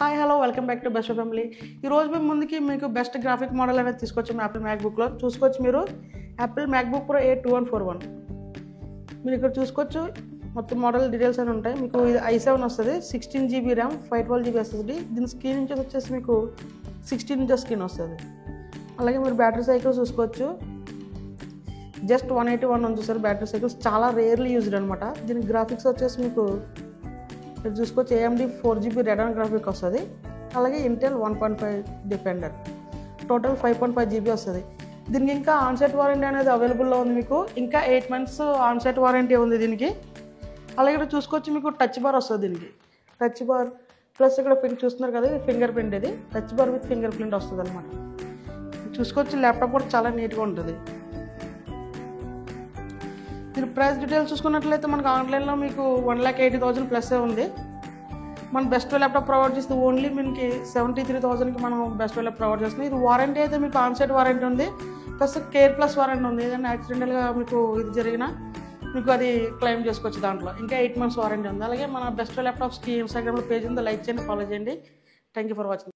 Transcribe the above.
Hi hello welcome back to best family. ఈరోజు మేము ముందుకి మీకు బెస్ట్ గ్రాఫిక్ మోడల్ అనేది తీసుకొచ్చాము యాపిల్ మ్యాక్బుక్లో. చూసుకోవచ్చు మీరు యాపిల్ మ్యాక్బుక్ ప్రో A2141. మీరు ఇక్కడ చూసుకోవచ్చు మొత్తం మోడల్ డీటెయిల్స్ అని ఉంటాయి. మీకు ఇది i7 వస్తుంది, 16GB ర్యామ్, 512GB వస్తుంది. దీని స్క్రీన్ ఇంచెస్ వచ్చేసి మీకు 16 ఇంచెస్ స్క్రీన్ వస్తుంది. అలాగే మీరు బ్యాటరీ సైకిల్స్ చూసుకోవచ్చు, జస్ట్ 181 ఉంది సార్. బ్యాటరీ సైకిల్స్ చాలా రేర్లీ యూజ్డ్ అనమాట. దీని గ్రాఫిక్స్ వచ్చేసి మీకు మీరు చూసుకోవచ్చు AMD 4GB రెడాన్ గ్రాఫిక్ వస్తుంది. అలాగే ఇంటెల్ 1.5 డిఫెండర్, టోటల్ 5.5GB వస్తుంది. దీనికి ఇంకా ఆన్సైట్ వారంటీ అనేది అవైలబుల్లో ఉంది. మీకు ఇంకా 8 months ఆన్సైట్ వారంటీ ఉంది దీనికి. అలాగే ఇక్కడ చూసుకోవచ్చు మీకు టచ్ బార్ వస్తుంది. దీనికి టచ్ బార్ ప్లస్ ఇక్కడ చూస్తున్నారు కదా, ఇది ఫింగర్ ప్రింట్. ఇది touch bar with finger print వస్తుంది అనమాట. చూసుకోవచ్చు ల్యాప్టాప్ కూడా చాలా నీట్గా ఉంటుంది. మీరు ప్రైస్ డీటెయిల్స్ చూసుకున్నట్లయితే మనకు ఆన్లైన్లో మీకు 1,80,000 ప్లస్ ఉంది. మన బెస్ట్ ల్యాప్టాప్ ప్రొవైడ్ చేస్తుంది ఓన్లీ మనకి 73,000కి మనం బెస్ట్ ల్యాప్ ప్రొవైడ్ చేస్తుంది. ఇది వారంటీ అయితే మీకు ఆన్సైట్ వారంటీ ఉంది, ప్లస్ కేర్ ప్లస్ వారంటీ ఉంది. ఏదైనా యాక్సిడెంటల్గా మీకు ఇది జరిగినా మీకు అది క్లెయిమ్ చేసుకోవచ్చు. దాంట్లో ఇంకా 8 months వారంటీ ఉంది. అలాగే మన బెస్ట్ ల్యాప్టాప్స్కి ఇన్స్టాగ్రామ్లో పేజ్ ఉంది, లైక్ చేయండి, ఫాలో చేయండి. Thank you for watching.